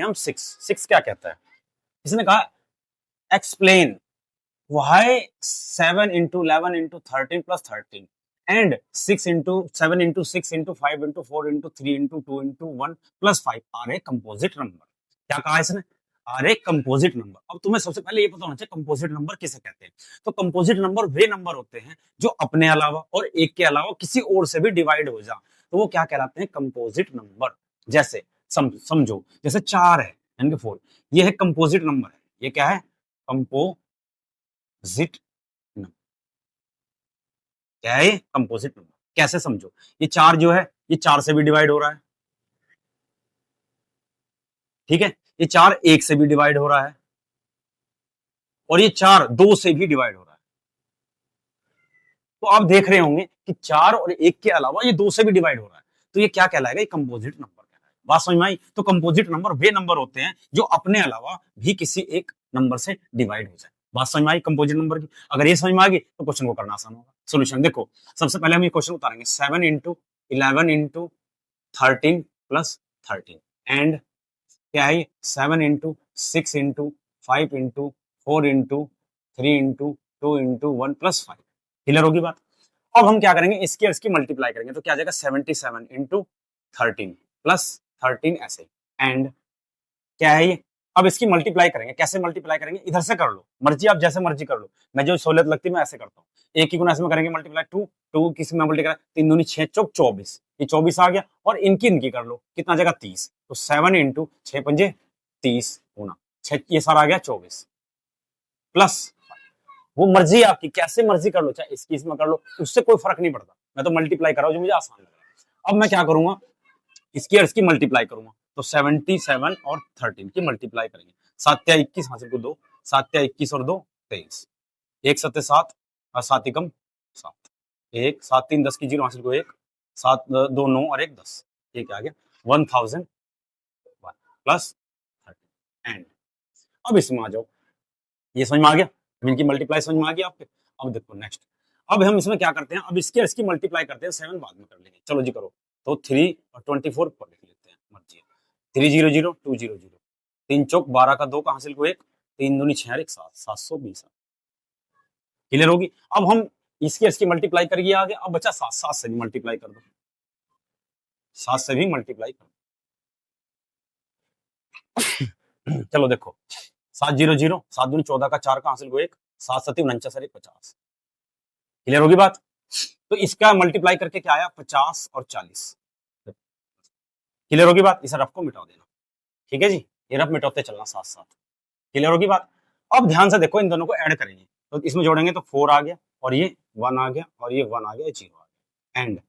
हम सिक्स क्या कहता है, इसने कहा explain why 7 into 11 into 13 plus 13 and 6 into 7 into 6 into 5 into 4 into 3 into 2 into 1 plus 5 are a composite number. क्या कहा इसने, आर ए कंपोजिट नंबर। अब तुम्हें सबसे पहले ये पता होना चाहिए कंपोजिट नंबर किसे कहते हैं। तो कंपोजिट नंबर वे नंबर होते हैं जो अपने अलावा और एक के अलावा किसी और से भी डिवाइड हो जा, तो वो क्या कहलाते हैं, कंपोजिट नंबर। जैसे समझो जैसे 4 है यानी कि 4, ये है कंपोजिट नंबर है, ये क्या है, कंपोजिट नंबर। क्या है ये, कंपोजिट नंबर। कैसे समझो, ये 4 जो है ये 4 से भी डिवाइड हो रहा है, ठीक है, ये 4 1 से भी डिवाइड हो रहा है और ये 4 2 से भी डिवाइड हो रहा है। तो आप देख रहे होंगे कि 4 और 1 के अलावा ये 2 से भी डिवाइड हो रहा है, तो ये क्या कहलाएगा, ये कंपोजिट नंबर कहलाएगा। बात समझ में आई। तो कंपोजिट नंबर वे नंबर होते हैं जो अपने अलावा भी किसी एक नंबर से डिवाइड हो जाए। बात समझ में आई कंपोजिट नंबर की। अगर ये समझ में आ गई तो क्वेश्चन को करना आसान होगा। सोल्यूशन देखो, सबसे पहले हम ये क्वेश्चन उतारेंगे 7 into 11 into 13 plus 13 एंड क्या है 7 into 6 into 5 into 4 into 3 into 2 into 1 plus 5। Clear होगी बात। अब हम क्या करेंगे, इसकी और इसकी मल्टीप्लाई करेंगे तो क्या आ जाएगा 77 into 13 plus 13 ऐसे एंड क्या है ये। अब इसकी मल्टीप्लाई करेंगे, कैसे मल्टीप्लाई करेंगे, इधर से कर लो, मर्जी आप जैसे मर्जी कर लो, मैं जो सहूलियत लगती है मैं ऐसे करता हूँ। एक की गुना इसमें करेंगे मल्टीप्लाई 2, 2 किसी में मल्टीप्लाई 3 दूनी 6 चौक 24, ये 24 आ गया और इनकी कर लो, कितना आ जाएगा 30। तो 7 into 6 पंजे 30 गुना 6, ये सारा आ गया 24 प्लस वो मर्जी आपकी, कैसे मर्जी कर लो, चाहे इसकी इसमें कर लो, उससे कोई फर्क नहीं पड़ता, मैं तो मल्टीप्लाई कर रहा हूँ जो मुझे आसान लग रहा है। अब मैं क्या करूंगा, इसकी और इसकी मल्टीप्लाई करूंगा तो 77 और 13 की मल्टीप्लाई करेंगे, 7 या 21 हासिल को 2, 7 या 21 और 2 23, 1 7 7 और 7 एकम 7, 1 7 3 10 की 0 हासिल को 1, 7 2 9 और 1 10, ये क्या आ गया 1001 प्लस 30 एंड। अब इसमें आ जाओ, ये समझ में आ गया, इनकी मल्टीप्लाई समझ में आ गया आपके। अब देखो नेक्स्ट, अब हम इसमें क्या करते हैं, अब इसकी इसकी मल्टीप्लाई करते हैं, 7 बाद में कर लेंगे, चलो जी करो। तो 3 और 24 पर लिख लेते हैं, मर्जी है, 3 0 0 2 0 0, 3 चौक 12 का 2 का हासिल को 1, 3 दूनी 6 1 7, 720। क्लियर होगी। अब हम इसकी इसकी मल्टीप्लाई करिए आगे, अब बचा 7, 7 से भी मल्टीप्लाई कर दो, 7 से भी मल्टीप्लाई कर दो। चलो देखो 7 0 0, 7 दूनी 14 का 4 का हासिल को 1, 7 7 49 और 1 50। क्लियर होगी बात। तो इसका मल्टीप्लाई करके क्या आया 50 और 40। क्लियर होगी बात। इस रफ को मिटा देना, ठीक है जी, ये रफ मिटाते चलना साथ साथ। क्लियर होगी बात। अब ध्यान से देखो, इन दोनों को ऐड करेंगे तो इसमें जोड़ेंगे तो 4 आ गया और ये 1 आ गया और ये 1 आ गया, 0 आ गया एंड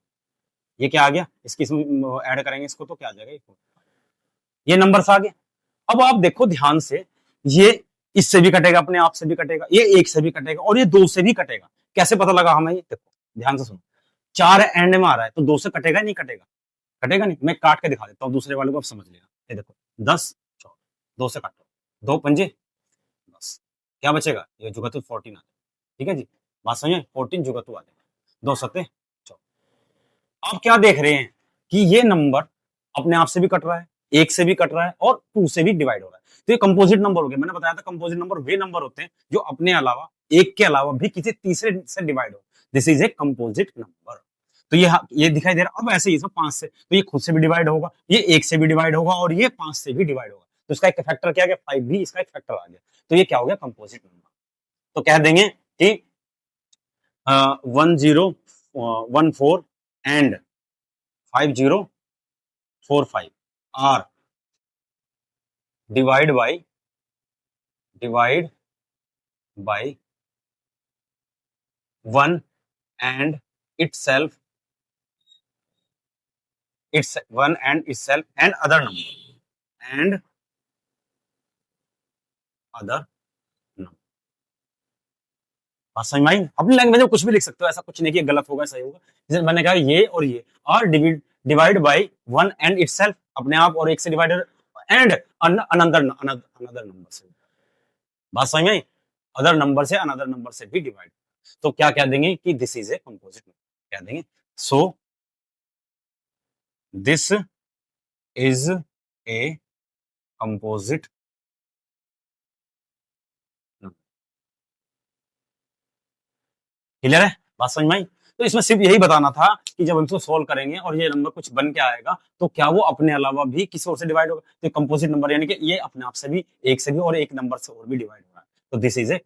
ये क्या आ गया, इसकी इसमें ऐड करेंगे इसको तो क्या आ जाएगा, ये नंबर्स आ गए। अब आप देखो ध्यान से, ये इससे भी कटेगा, अपने आप से भी कटेगा, ये 1 से भी कटेगा और ये 2 से भी कटेगा। कैसे पता लगा हमें, ये देखो ध्यान से सुनो, 4 एंड में आ रहा है तो 2 से कटेगा नहीं, कटेगा कटेगा नहीं। मैं काट के दिखा देता हूँ दूसरे वाले को, आप समझ लेना। ये देखो 10 14, 2 से काटो, 2 पंजे 10, क्या बचेगा, ये जुगतु 14 आ जाएगा, ठीक है जी, बात समझे, 14 जुगतु आ जाएगा, 2 सत्ते 14। आप क्या देख रहे हैं कि ये नंबर अपने आप से भी कट रहा है, 1 से भी कट रहा है और 2 से भी डिवाइड हो रहा है, तो ये कंपोजिट नंबर हो गया। मैंने बताया था कंपोजिट नंबर वे नंबर होते हैं जो अपने अलावा, एक के अलावा भी किसी तीसरे से डिवाइड हो, this is a composite number. तो ये दिखाई दे रहा। अब ऐसे ही 5 से, तो ये खुद से भी डिवाइड होगा, ये 1 से भी डिवाइड होगा और ये 5 से भी डिवाइड होगा, तो इसका एक फैक्टर क्या गया 5 भी, इसका एक फैक्टर आ गया, तो ये क्या हो गया कंपोजिट नंबर। तो कह देंगे कि 1014 and 5045 are divide by 1 and itself, it's 1 and itself and other number बात समझ में आई। अपनी लैंग्वेज में कुछ भी लिख सकते हो, ऐसा कुछ नहीं कि गलत होगा सही होगा। जैसे मैंने कहा ये और ये और डिवाइड बाय 1 and itself, अपने आप और एक से डिवाइडेड एंड अनदर नंबर से, बात समझ में आई, अदर नंबर से अनदर नंबर से भी डिवाइड। तो क्या कह देंगे कि this is a composite number, कह देंगे so this is a composite clear है, बात समझ में आई। तो इसमें सिर्फ यही बताना था कि जब हम इसको सोल्व करेंगे और ये नंबर कुछ बन के आएगा तो क्या वो अपने अलावा भी किसी और से डिवाइड होगा। तो कंपोजिट नंबर यानी कि ये अपने आप से भी एक से भी और एक नंबर से और भी डिवाइड हो रहा है। तो दिस इज ए